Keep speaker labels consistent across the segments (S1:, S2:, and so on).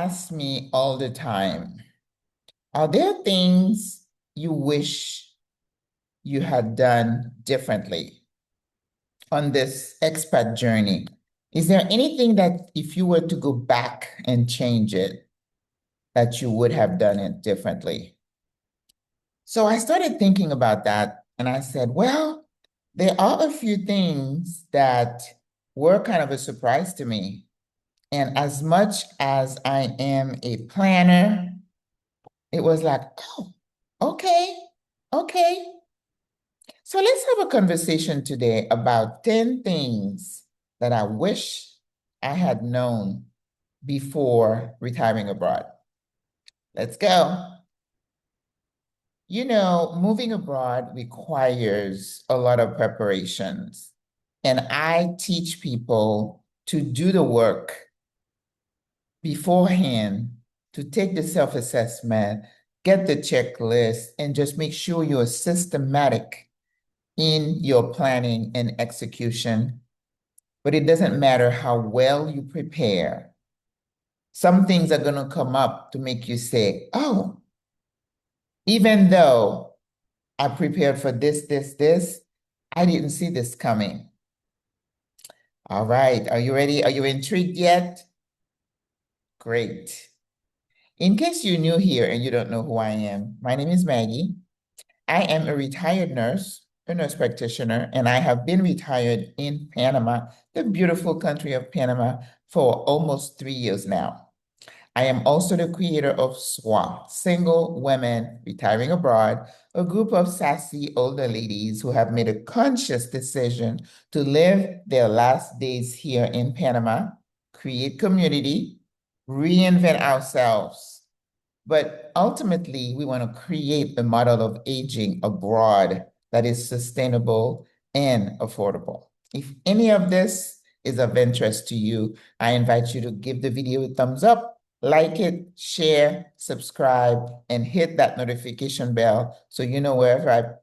S1: ask me all the time, are there things you wish you had done differently on this expat journey? Is there anything that if you were to go back and change it, that you would have done it differently? So I started thinking about that and I said, well, there are a few things that were kind of a surprise to me. And as much as I am a planner, it was like, oh, okay, okay. So let's have a conversation today about 10 things that I wish I had known before retiring abroad. Let's go. You know, moving abroad requires a lot of preparations. And I teach people to do the work beforehand, to take the self-assessment, get the checklist, and just make sure you're systematic in your planning and execution. But it doesn't matter how well you prepare. Some things are going to come up to make you say, oh, even though I prepared for this, I didn't see this coming. All right, are you ready? Are you intrigued yet? Great. In case you're new here and you don't know who I am, my name is Maggie. I am a retired nurse, a nurse practitioner, and I have been retired in Panama, the beautiful country of Panama, for almost 3 years now. I am also the creator of SWRA, Single Women Retiring Abroad, a group of sassy older ladies who have made a conscious decision to live their last days here in Panama, create community, reinvent ourselves. But ultimately, we want to create a model of aging abroad that is sustainable and affordable. If any of this is of interest to you, I invite you to give the video a thumbs up, like it, share, subscribe, and hit that notification bell so you know wherever I,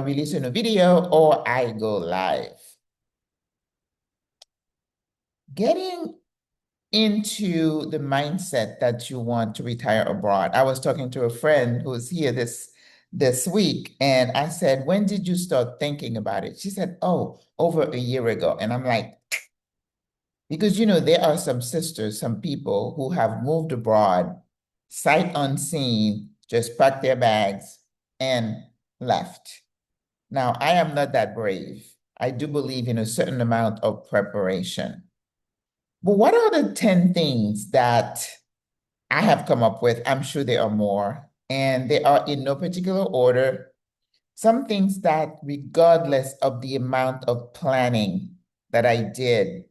S1: release a new video or I go live. Getting into the mindset that you want to retire abroad. I was talking to a friend who's here this week, and I said, when did you start thinking about it? She said, oh, over a year ago. And I'm like, because there are some sisters, some people who have moved abroad, sight unseen, just packed their bags and left. Now, I am not that brave. I do believe in a certain amount of preparation. But what are the 10 things that I have come up with? I'm sure there are more, and they are in no particular order. Some things that, regardless of the amount of planning that I did,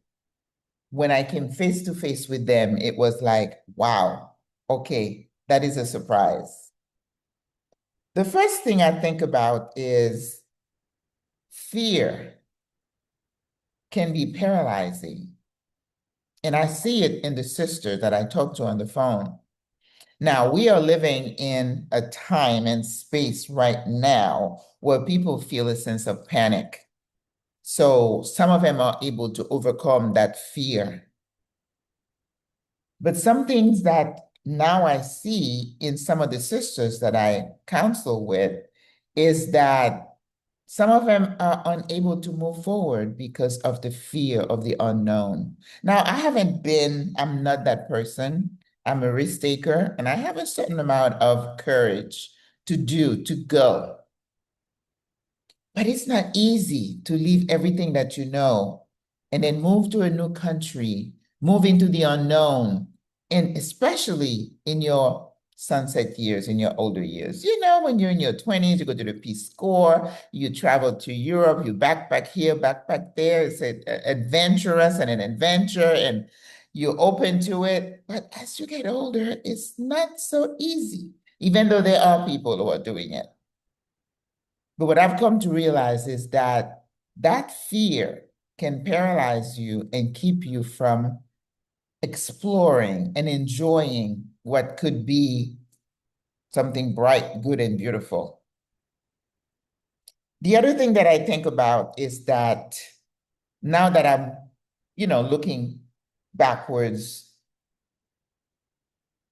S1: when I came face to face with them, it was like, wow, okay, that is a surprise. The first thing I think about is fear can be paralyzing. And I see it in the sister that I talked to on the phone. Now, we are living in a time and space right now where people feel a sense of panic. So some of them are able to overcome that fear. But some things that now I see in some of the sisters that I counsel with is that some of them are unable to move forward because of the fear of the unknown. Now, I'm not that person. I'm a risk taker, and I have a certain amount of courage to go. But it's not easy to leave everything that you know and then move to a new country, move into the unknown, and especially in your sunset years, in your older years. When you're in your 20s, you go to the Peace Corps, you travel to Europe, you backpack here, backpack there. It's adventurous and an adventure, and you're open to it. But as you get older, it's not so easy, even though there are people who are doing it. But what I've come to realize is that that fear can paralyze you and keep you from exploring and enjoying what could be something bright, good, and beautiful. The other thing that I think about is that now that I'm, looking backwards,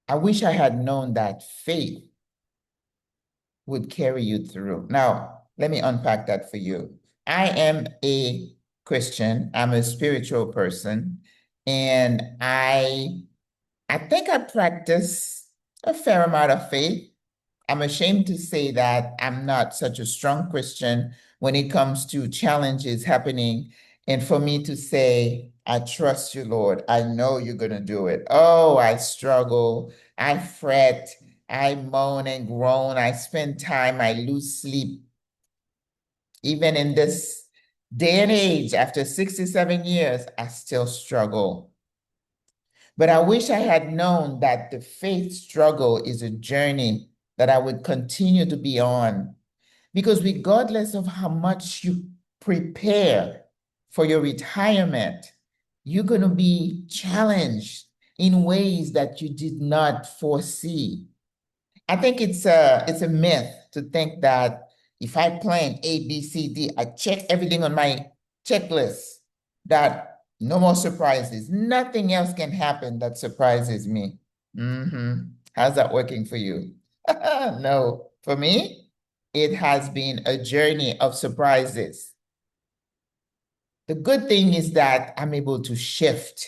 S1: I wish I had known that faith would carry you through. Now, let me unpack that for you. I am a Christian. I'm a spiritual person, and I think I practice a fair amount of faith. I'm ashamed to say that I'm not such a strong Christian when it comes to challenges happening. And for me to say, I trust you, Lord, I know you're going to do it. Oh, I struggle, I fret, I moan and groan, I spend time, I lose sleep. Even in this day and age, after 67 years, I still struggle. But I wish I had known that the faith struggle is a journey that I would continue to be on. Because regardless of how much you prepare for your retirement, you're going to be challenged in ways that you did not foresee. I think it's a myth to think that if I plan A, B, C, D, I check everything on my checklist, that no more surprises. Nothing else can happen that surprises me. How's that working for you? No, for me, it has been a journey of surprises. The good thing is that I'm able to shift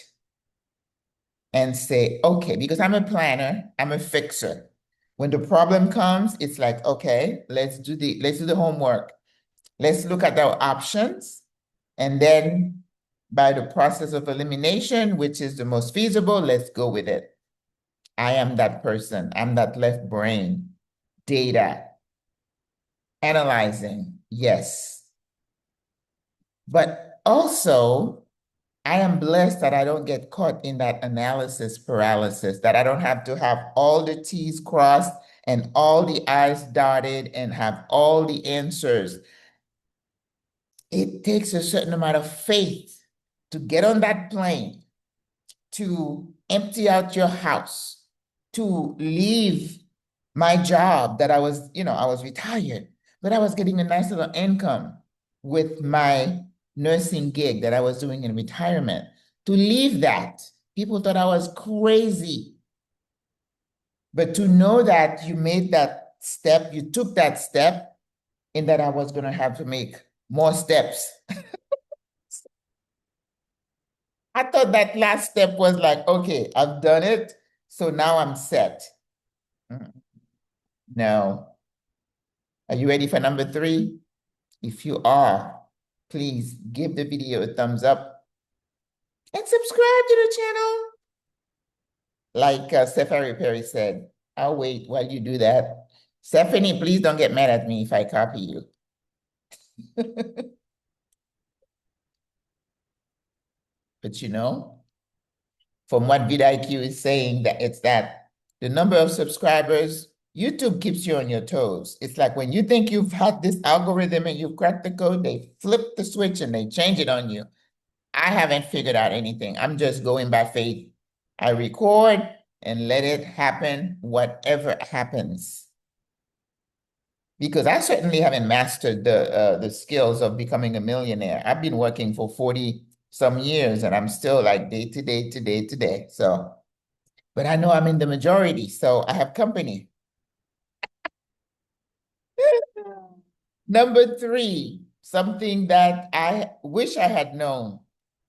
S1: and say, okay, because I'm a planner, I'm a fixer. When the problem comes, it's like, okay, let's do the homework. Let's look at our options. And then by the process of elimination, which is the most feasible, let's go with it. I am that person. I'm that left brain. Data, analyzing, yes. But also, I am blessed that I don't get caught in that analysis paralysis, that I don't have to have all the T's crossed and all the I's dotted and have all the answers. It takes a certain amount of faith to get on that plane, to empty out your house, to leave my job that I was retired, but I was getting a nice little income with my nursing gig that I was doing in retirement. To leave that, people thought I was crazy. But to know that you made that step, you took that step, and that I was going to have to make more steps. I thought that last step was like, okay, I've done it, so now I'm set. Mm, No. Are you ready for number 3? If you are, please give the video a thumbs up and subscribe to the channel. Like Stephanie Perry said, I'll wait while you do that. Stephanie, please don't get mad at me if I copy you. But from what vidIQ is saying, that it's that the number of subscribers, YouTube keeps you on your toes. It's like when you think you've had this algorithm and you've cracked the code, they flip the switch and they change it on you. I haven't figured out anything. I'm just going by faith. I record and let it happen, whatever happens. Because I certainly haven't mastered the skills of becoming a millionaire. I've been working for 40 some years and I'm still like day to day to day to day. So, but I know I'm in the majority, so I have company. Number 3, something that I wish I had known,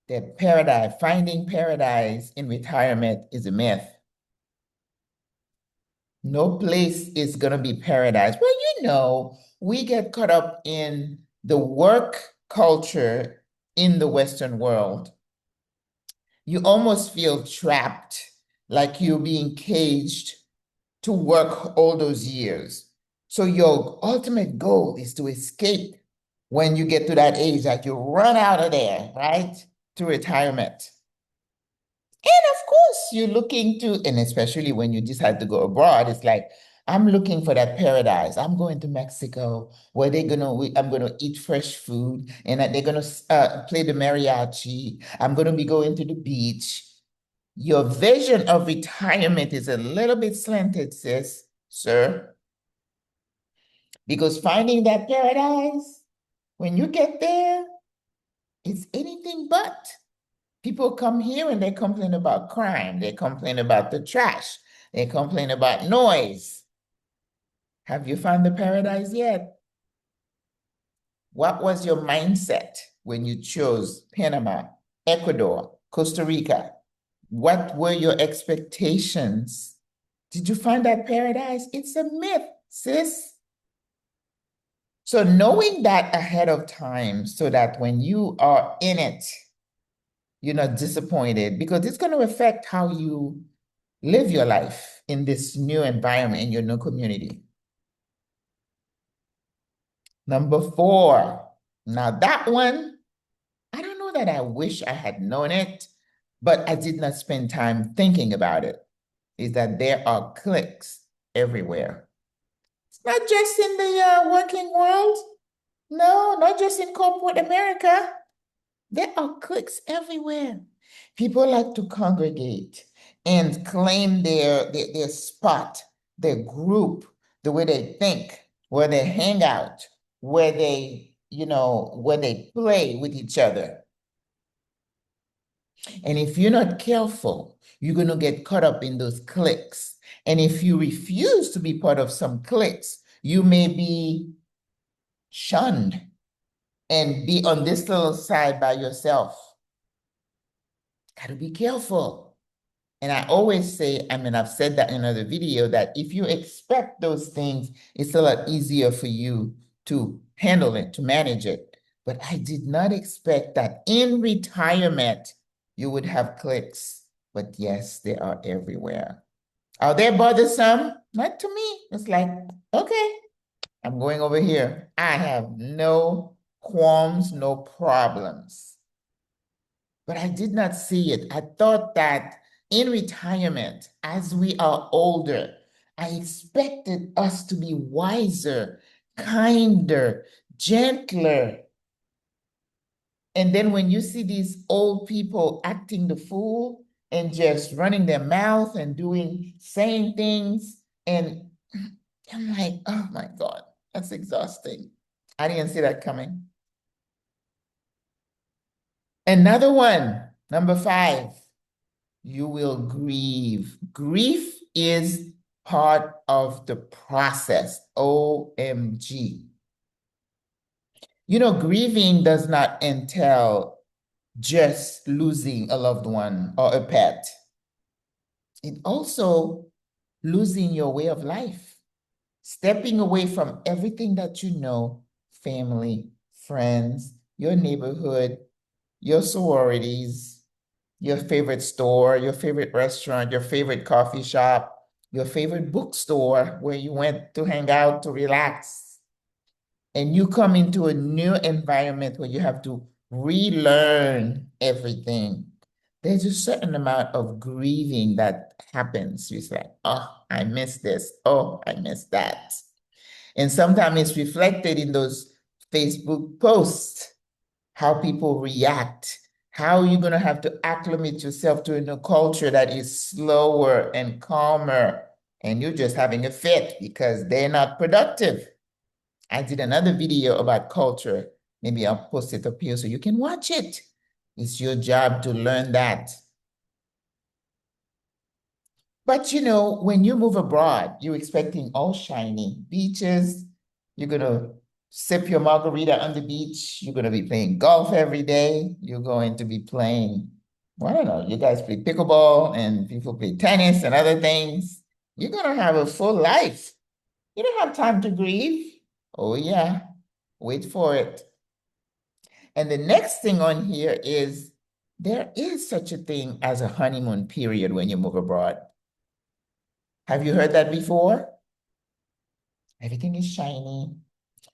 S1: that finding paradise in retirement is a myth. No place is going to be paradise. Well, we get caught up in the work culture in the Western world. You almost feel trapped, like you're being caged to work all those years. So your ultimate goal is to escape when you get to that age, that you run out of there, right? To retirement. And of course, you're looking to, and especially when you decide to go abroad, it's like, I'm looking for that paradise. I'm going to Mexico where I'm gonna eat fresh food and they're gonna play the mariachi. I'm gonna be going to the beach. Your vision of retirement is a little bit slanted, sir, because finding that paradise, when you get there, it's anything but. People come here and they complain about crime. They complain about the trash. They complain about noise. Have you found the paradise yet? What was your mindset when you chose Panama, Ecuador, Costa Rica? What were your expectations? Did you find that paradise? It's a myth, sis. So knowing that ahead of time so that when you are in it, you're not disappointed because it's going to affect how you live your life in this new environment, in your new community. Number 4. Now that one, I don't know that I wish I had known it, but I did not spend time thinking about it, is that there are cliques everywhere. It's not just in the working world. No, not just in corporate America. There are cliques everywhere. People like to congregate and claim their spot, their group, the way they think, where they hang out, where where they play with each other. And if you're not careful, you're going to get caught up in those cliques. And if you refuse to be part of some cliques, you may be shunned and be on this little side by yourself. Got to be careful. And I always say, I mean, I've said that in another video, that if you expect those things, it's a lot easier for you to handle it, to manage it. But I did not expect that in retirement, you would have cliques. But yes, they are everywhere. Are they bothersome? Not to me. It's like, okay, I'm going over here. I have no qualms, no problems. But I did not see it. I thought that in retirement, as we are older, I expected us to be wiser, kinder, gentler. And then when you see these old people acting the fool and just running their mouth and saying things, and I'm like, oh my God, that's exhausting. I didn't see that coming. Another one, number 5. You will grieve. Grief is part of the process. OMG. Grieving does not entail just losing a loved one or a pet. It also losing your way of life, stepping away from everything that you know, family, friends, your neighborhood, your sororities, your favorite store, your favorite restaurant, your favorite coffee shop, your favorite bookstore where you went to hang out to relax. And you come into a new environment where you have to relearn everything. There's a certain amount of grieving that happens. It's like, oh, I miss this. Oh, I miss that. And sometimes it's reflected in those Facebook posts, how people react, how you're going to have to acclimate yourself to a new culture that is slower and calmer, and you're just having a fit because they're not productive. I did another video about culture. Maybe I'll post it up here so you can watch it. It's your job to learn that. But when you move abroad, you're expecting all shiny beaches. You're going to sip your margarita on the beach. You're going to be playing golf every day. You're going to be playing, well, I don't know, you guys play pickleball and people play tennis and other things. You're going to have a full life. You don't have time to grieve. Oh, yeah. Wait for it. And the next thing on here is there is such a thing as a honeymoon period when you move abroad. Have you heard that before? Everything is shiny.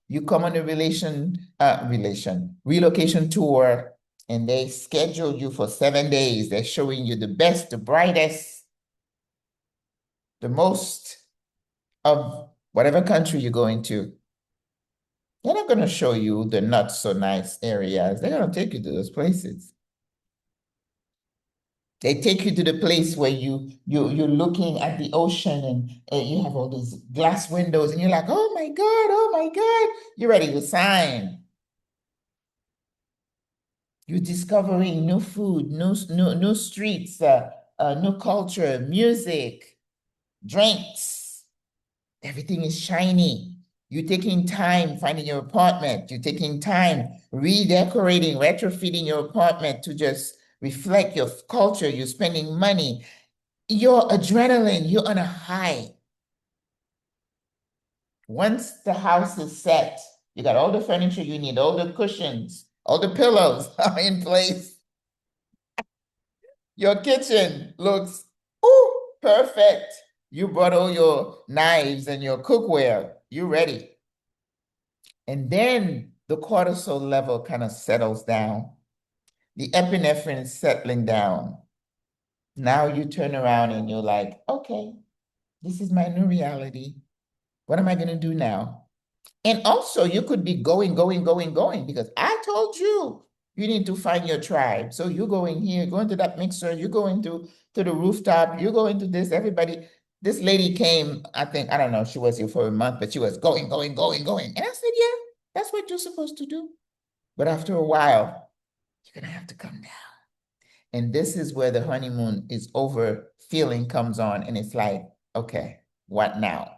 S1: You come on a relocation tour, and they schedule you for 7 days. They're showing you the best, the brightest, the most of whatever country you're going to. They're not going to show you the not so nice areas. They're going to take you to those places. They take you to the place where you're looking at the ocean and you have all these glass windows and you're like, oh my God, oh my God. You're ready to sign. You're discovering new food, new streets, new culture, music. drinks. Everything is shiny. You're taking time finding your apartment. You're taking time redecorating, retrofitting your apartment to just reflect your culture. You're spending money. Your adrenaline, you're on a high. Once the house is set, you got all the furniture you need, all the cushions, all the pillows are in place. Your kitchen looks perfect. You brought all your knives and your cookware. You ready. And then the cortisol level kind of settles down. The epinephrine is settling down. Now you turn around and you're like, okay, this is my new reality. What am I going to do now? And also, you could be going, because I told you you need to find your tribe. So you go in here, go into that mixer, you go into the rooftop, you go into this, everybody. This lady came, I think, I don't know, she was here for a month, but she was going. And I said, yeah, that's what you're supposed to do. But after a while, you're going to have to come down. And this is where the honeymoon is over feeling comes on. And it's like, okay, what now?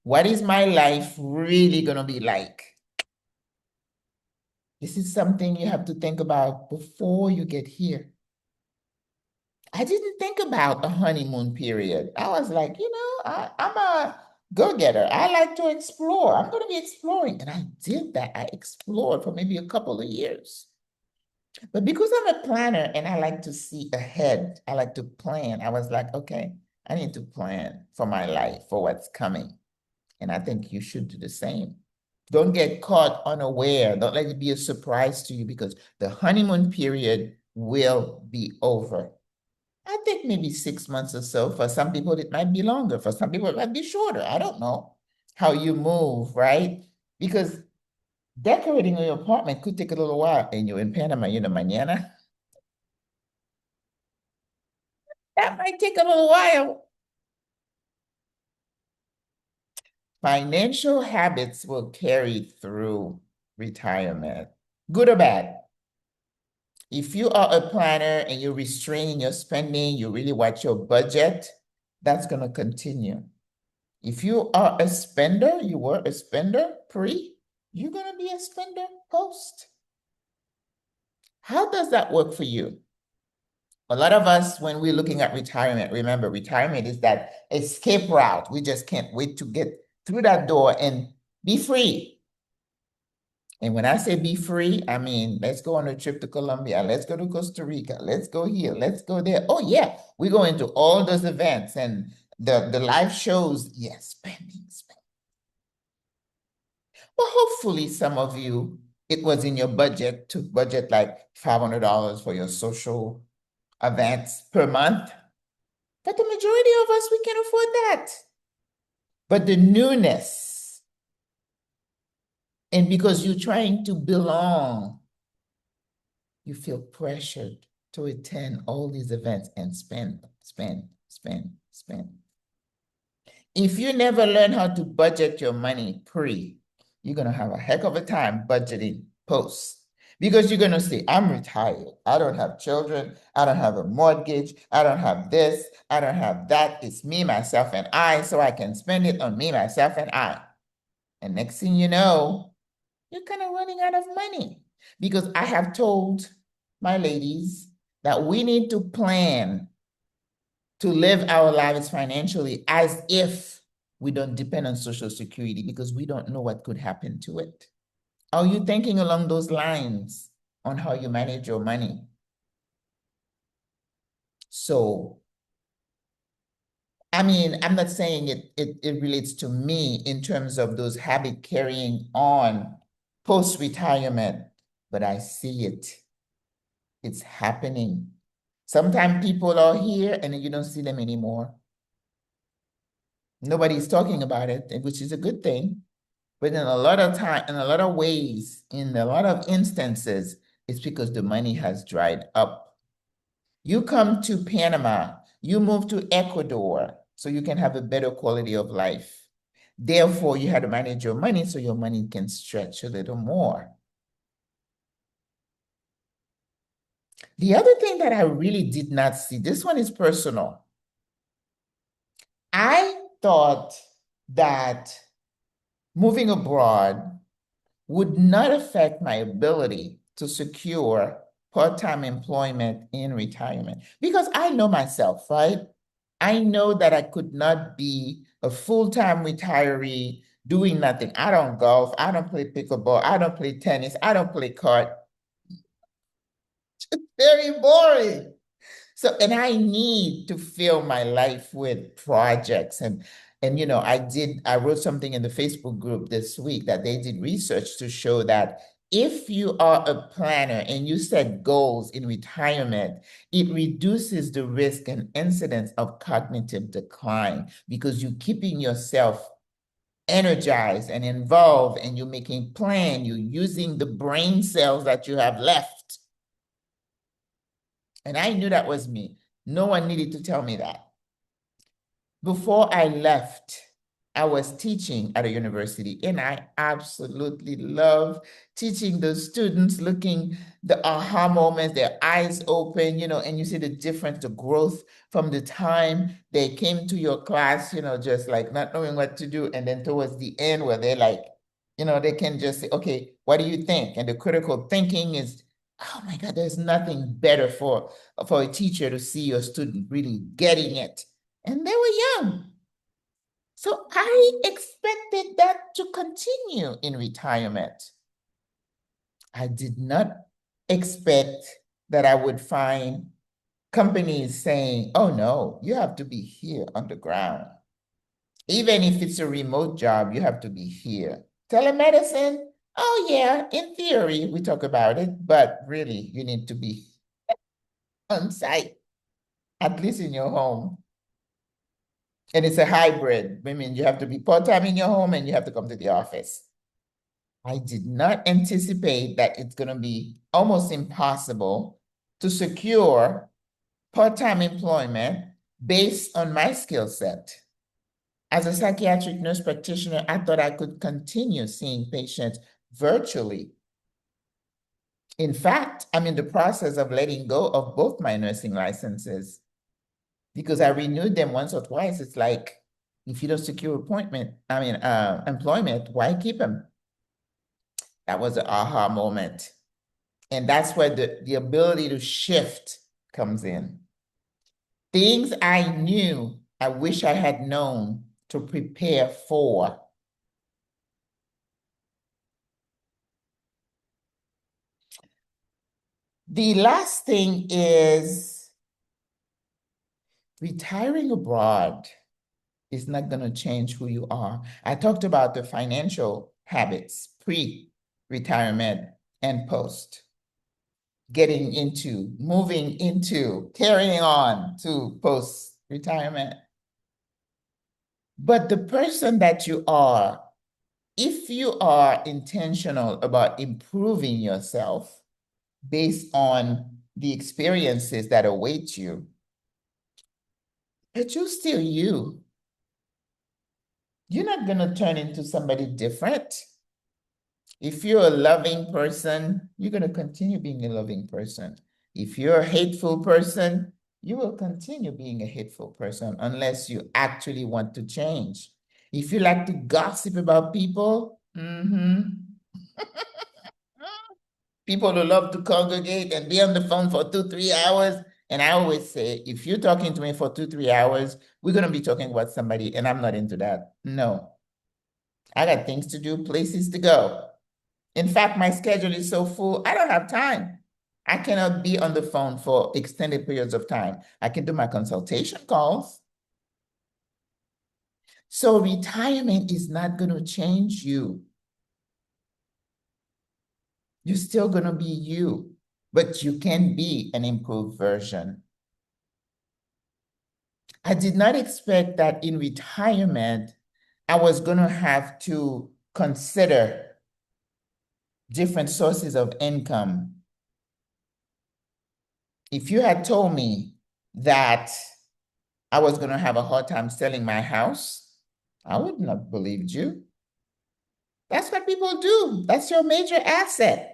S1: What is my life really going to be like? This is something you have to think about before you get here. I didn't think about a honeymoon period. I was like, I'm a go-getter. I like to explore. I'm going to be exploring. And I did that. I explored for maybe a couple of years. But because I'm a planner and I like to see ahead, I like to plan. I was like, okay, I need to plan for my life, for what's coming. And I think you should do the same. Don't get caught unaware. Don't let it be a surprise to you because the honeymoon period will be over. I think maybe 6 months or so. For some people, it might be longer. For some people, it might be shorter. I don't know how you move, right? Because decorating your apartment could take a little while. And you're in Panama, mañana. That might take a little while. Financial habits will carry through retirement, good or bad. If you are a planner and you're restraining your spending, you really watch your budget, that's going to continue. If you are a spender, you were a spender pre, you're going to be a spender post. How does that work for you? A lot of us, when we're looking at retirement, remember, retirement is that escape route. We just can't wait to get through that door and be free. And when I say be free, I mean, let's go on a trip to Colombia. Let's go to Costa Rica. Let's go here. Let's go there. Oh, yeah. We go into all those events and the live shows. Yes, spending. Well, hopefully some of you, it was in your budget to budget like $500 for your social events per month. But the majority of us, we can afford that. But the newness, and because you're trying to belong, you feel pressured to attend all these events and spend. If you never learn how to budget your money pre, you're going to have a heck of a time budgeting post. Because you're going to say, I'm retired. I don't have children. I don't have a mortgage. I don't have this. I don't have that. It's me, myself, and I, so I can spend it on me, myself, and I. And next thing you know, you're kind of running out of money. Because I have told my ladies that we need to plan to live our lives financially as if we don't depend on Social Security because we don't know what could happen to it. Are you thinking along those lines on how you manage your money? So, I mean, I'm not saying it relates to me in terms of those habits carrying on post-retirement, but I see it. It's happening. Sometimes people are here and you don't see them anymore. Nobody's talking about it, which is a good thing. But in a lot of time, in a lot of ways, in a lot of instances, it's because the money has dried up. You come to Panama, you move to Ecuador, so you can have a better quality of life. Therefore, you had to manage your money so your money can stretch a little more. The other thing that I really did not see, this one is personal. I thought that moving abroad would not affect my ability to secure part-time employment in retirement because I know myself, right? I know that I could not be a full-time retiree doing nothing. I don't golf, I don't play pickleball, I don't play tennis, I don't play card. Very boring. So, and I need to fill my life with projects. I wrote something in the Facebook group this week that they did research to show that if you are a planner and you set goals in retirement, it reduces the risk and incidence of cognitive decline because you're keeping yourself energized and involved and you're making plan, you're using the brain cells that you have left. And I knew that was me. No one needed to tell me that. Before I left, I was teaching at a university, and I absolutely love teaching the students, looking the aha moments, their eyes open, and you see the difference, the growth from the time they came to your class, just like not knowing what to do. And then towards the end where they're like, they can just say, okay, what do you think? And the critical thinking is, oh my God, there's nothing better for a teacher to see your student really getting it. And they were young. So I expected that to continue in retirement. I did not expect that I would find companies saying, oh no, you have to be here on the ground. Even if it's a remote job, you have to be here. Telemedicine, oh yeah, in theory, we talk about it, but really, you need to be on site, at least in your home. And it's a hybrid. I mean, you have to be part-time in your home and you have to come to the office. I did not anticipate that it's going to be almost impossible to secure part-time employment based on my skill set. As a psychiatric nurse practitioner, I thought I could continue seeing patients virtually. In fact, I'm in the process of letting go of both my nursing licenses because I renewed them once or twice. It's like, if you don't secure employment, why keep them? That was an aha moment. And that's where the ability to shift comes in. Things I knew, I wish I had known to prepare for. The last thing is retiring abroad is not going to change who you are. I talked about the financial habits, pre-retirement and post, getting into, moving into, carrying on to post-retirement. But the person that you are, if you are intentional about improving yourself based on the experiences that await you, but you're still you. You're not going to turn into somebody different. If you're a loving person, you're going to continue being a loving person. If you're a hateful person, you will continue being a hateful person unless you actually want to change. If you like to gossip about people, people who love to congregate and be on the phone for 2, 3 hours. And I always say, if you're talking to me for 2, 3 hours, we're going to be talking about somebody, and I'm not into that. No, I got things to do, places to go. In fact, my schedule is so full, I don't have time. I cannot be on the phone for extended periods of time. I can do my consultation calls. So retirement is not going to change you. You're still going to be you, but you can be an improved version. I did not expect that in retirement, I was going to have to consider different sources of income. If you had told me that I was going to have a hard time selling my house, I wouldn't have believed you. That's what people do. That's your major asset.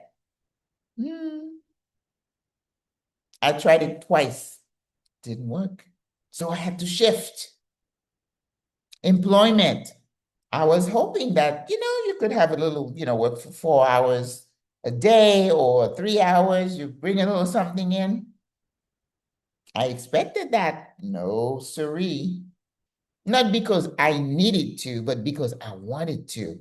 S1: I tried it twice. Didn't work. So I had to shift. Employment. I was hoping that, you could have a little, work for 4 hours a day or 3 hours, you bring a little something in. I expected that. No, siree. Not because I needed to, but because I wanted to.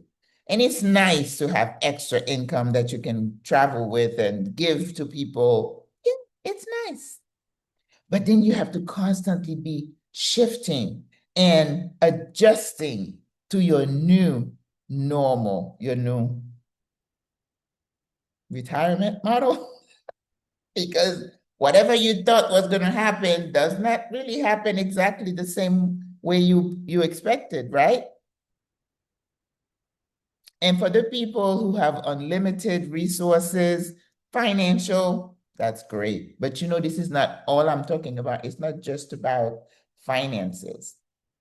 S1: And it's nice to have extra income that you can travel with and give to people. Yeah, it's nice. But then you have to constantly be shifting and adjusting to your new normal, your new retirement model. Because whatever you thought was going to happen does not really happen exactly the same way you expected, right? And for the people who have unlimited resources, financial, that's great. But this is not all I'm talking about. It's not just about finances.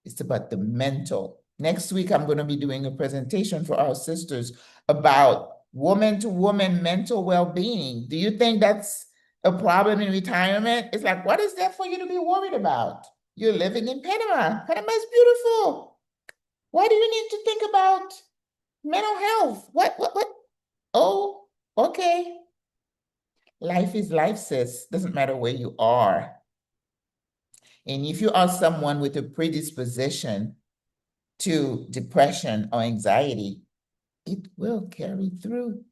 S1: It's about the mental. Next week, I'm going to be doing a presentation for our sisters about woman to woman mental well-being. Do you think that's a problem in retirement? It's like, what is there for you to be worried about? You're living in Panama. Panama is beautiful. Why do you need to think about mental health? What? Oh, okay. Life is life, sis. Doesn't matter where you are. And if you are someone with a predisposition to depression or anxiety, it will carry through.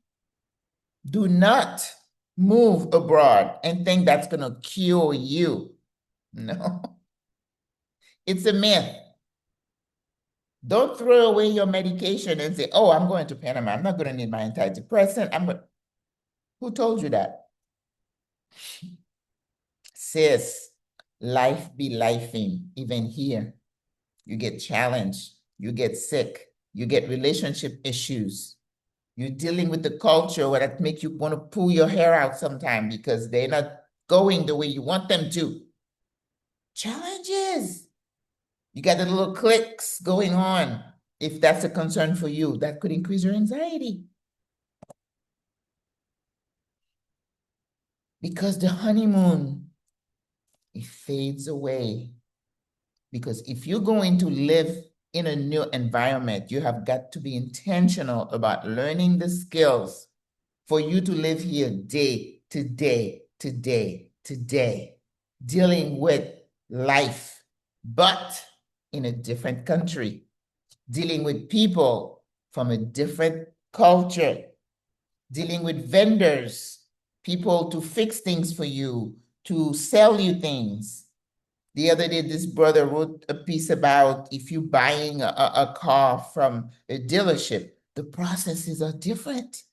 S1: Do not move abroad and think that's going to cure you. No, it's a myth. Don't throw away your medication and say, oh, I'm going to Panama. I'm not going to need my antidepressant. Who told you that? Sis, life be lifing, even here. You get challenged, you get sick, you get relationship issues. You're dealing with the culture where that make you want to pull your hair out sometime because they're not going the way you want them to. Challenges. You got the little cliques going on. If that's a concern for you, that could increase your anxiety. Because the honeymoon, it fades away. Because if you're going to live in a new environment, you have got to be intentional about learning the skills for you to live here day to day, today, today, dealing with life, but in a different country, dealing with people from a different culture, dealing with vendors, people to fix things for you, to sell you things. The other day, this brother wrote a piece about if you're buying a car from a dealership, the processes are different.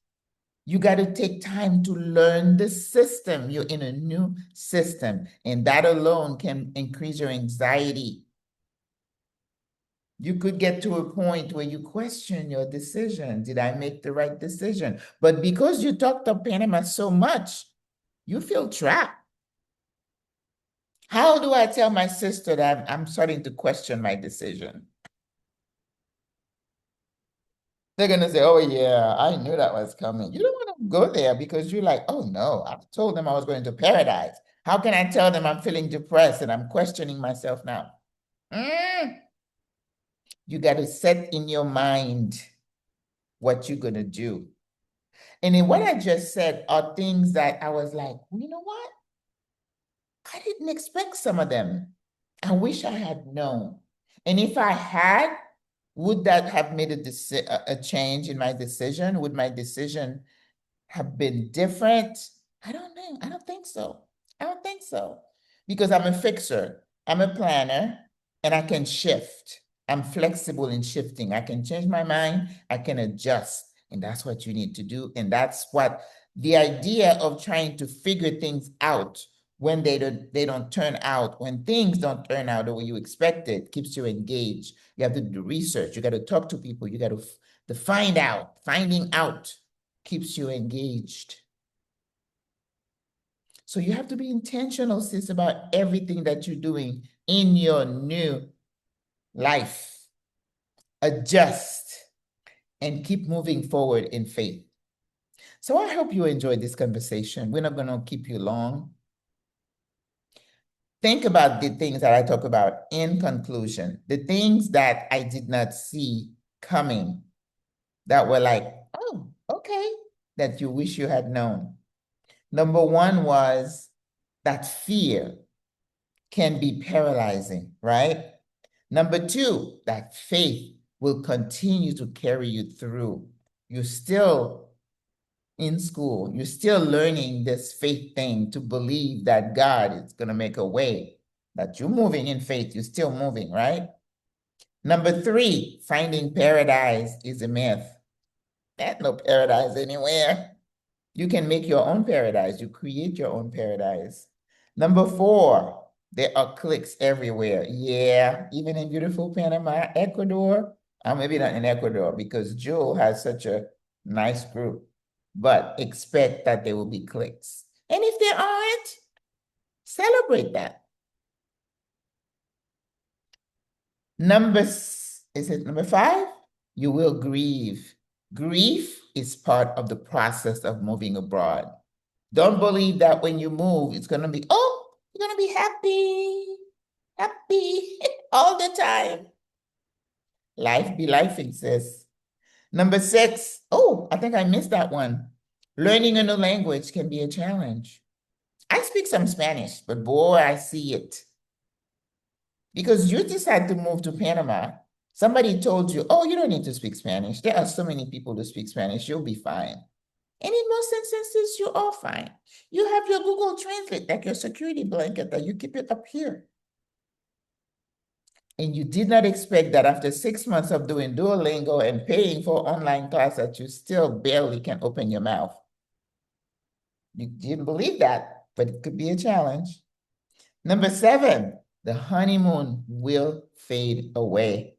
S1: You got to take time to learn the system. You're in a new system, and that alone can increase your anxiety. You could get to a point where you question your decision. Did I make the right decision? But because you talked of Panama so much, you feel trapped. How do I tell my sister that I'm starting to question my decision? They're going to say, oh, yeah, I knew that was coming. You don't want to go there because you're like, oh, no, I told them I was going to paradise. How can I tell them I'm feeling depressed and I'm questioning myself now? You got to set in your mind what you're going to do. And in what I just said are things that I was like, well, you know what? I didn't expect some of them. I wish I had known. And if I had, would that have made a change in my decision? Would my decision have been different? I don't know. I don't think so. I don't think so. Because I'm a fixer, I'm a planner, and I can shift. I'm flexible in shifting. I can change my mind, I can adjust. And that's what you need to do. And that's what the idea of trying to figure things out when they don't turn out, when things don't turn out the way you expected, keeps you engaged. You have to do research. You got to talk to people. You got to find out. Finding out keeps you engaged. So you have to be intentional, sis, about everything that you're doing in your new life. Adjust and keep moving forward in faith. So I hope you enjoyed this conversation. We're not going to keep you long. think about the things that I talk about in conclusion, the things that I did not see coming that were like, oh, okay, that you wish you had known. Number one was that fear can be paralyzing, right? Number two, that faith will continue to carry you through. You're still in school. You're still learning this faith thing to believe that God is going to make a way, that you're moving in faith. You're still moving, right? Number three, finding paradise is a myth. There's no paradise anywhere. You can make your own paradise. You create your own paradise. Number four, there are cliques everywhere. Yeah, even in beautiful Panama, Ecuador. Maybe not in Ecuador because Joe has such a nice group, but expect that there will be cliques. And if there aren't, celebrate that. Is it number five? You will grieve. Grief is part of the process of moving abroad. Don't believe that when you move, it's going to be, oh, you're going to be happy all the time. Life be life, sis. Number six, oh, I think I missed that one. Learning a new language can be a challenge. I speak some Spanish, but boy, I see it. Because you decide to move to Panama, somebody told you, oh, you don't need to speak Spanish. There are so many people who speak Spanish, you'll be fine. And in most instances, you're all fine. You have your Google Translate, like your security blanket that you keep it up here. And you did not expect that after 6 months of doing Duolingo and paying for online class that you still barely can open your mouth. You didn't believe that, but it could be a challenge. Number seven, the honeymoon will fade away.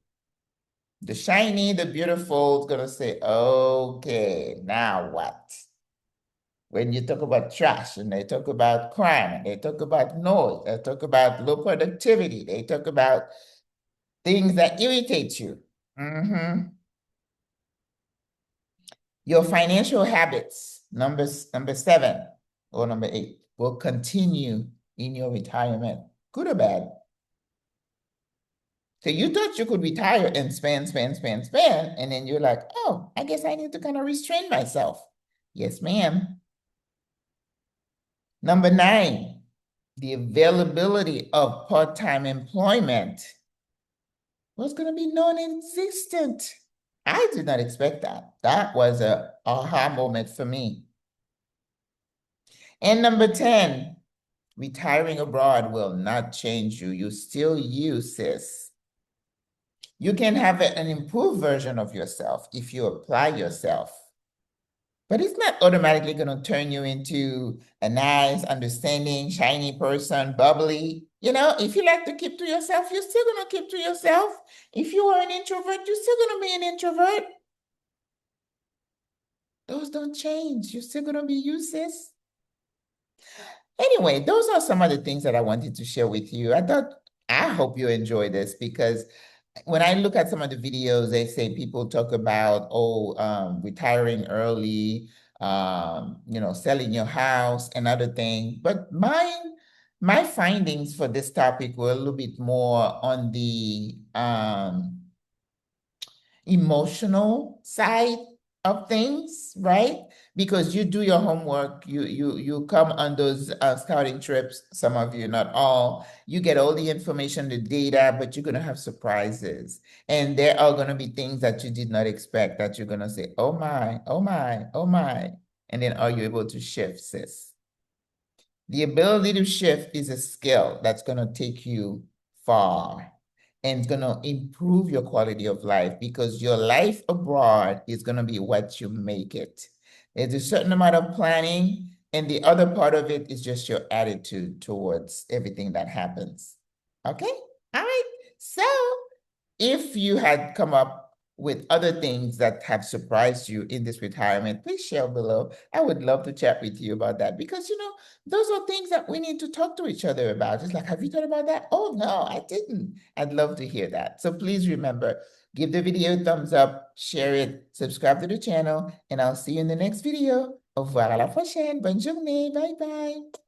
S1: The shiny, the beautiful is going to say, okay, now what? When you talk about trash and they talk about crime and they talk about noise, they talk about low productivity, they talk about things that irritate you. Your financial habits, number seven or number eight, will continue in your retirement, good or bad. So you thought you could retire and spend, and then you're like, oh, I guess I need to kind of restrain myself. Yes, ma'am. Number nine, the availability of part-time employment was going to be non-existent. I did not expect that. That was a aha moment for me. And number 10, retiring abroad will not change you. You still you, sis. You can have an improved version of yourself if you apply yourself. But it's not automatically going to turn you into a nice, understanding, shiny person, bubbly. You know, if you like to keep to yourself, you're still going to keep to yourself. If you are an introvert, you're still going to be an introvert. Those don't change. You're still going to be you, sis. Anyway, those are some of the things that I wanted to share with you. I hope you enjoy this because when I look at some of the videos, they say people talk about, retiring early, selling your house and other things. But my findings for this topic were a little bit more on the emotional side of things, right? Because you do your homework, you come on those scouting trips, some of you, not all, you get all the information, the data, but you're going to have surprises. And there are going to be things that you did not expect that you're going to say, oh my, oh my, oh my. And then are you able to shift, sis? The ability to shift is a skill that's going to take you far. And it's going to improve your quality of life because your life abroad is going to be what you make it. There's a certain amount of planning, and the other part of it is just your attitude towards everything that happens. Okay? All right. So if you had come up with other things that have surprised you in this retirement, please share below. I would love to chat with you about that because, those are things that we need to talk to each other about. It's like, have you thought about that? Oh, no, I didn't. I'd love to hear that. So please remember, give the video a thumbs up, share it, subscribe to the channel, and I'll see you in the next video. Au revoir, à la prochaine. Bonne journée. Bye-bye.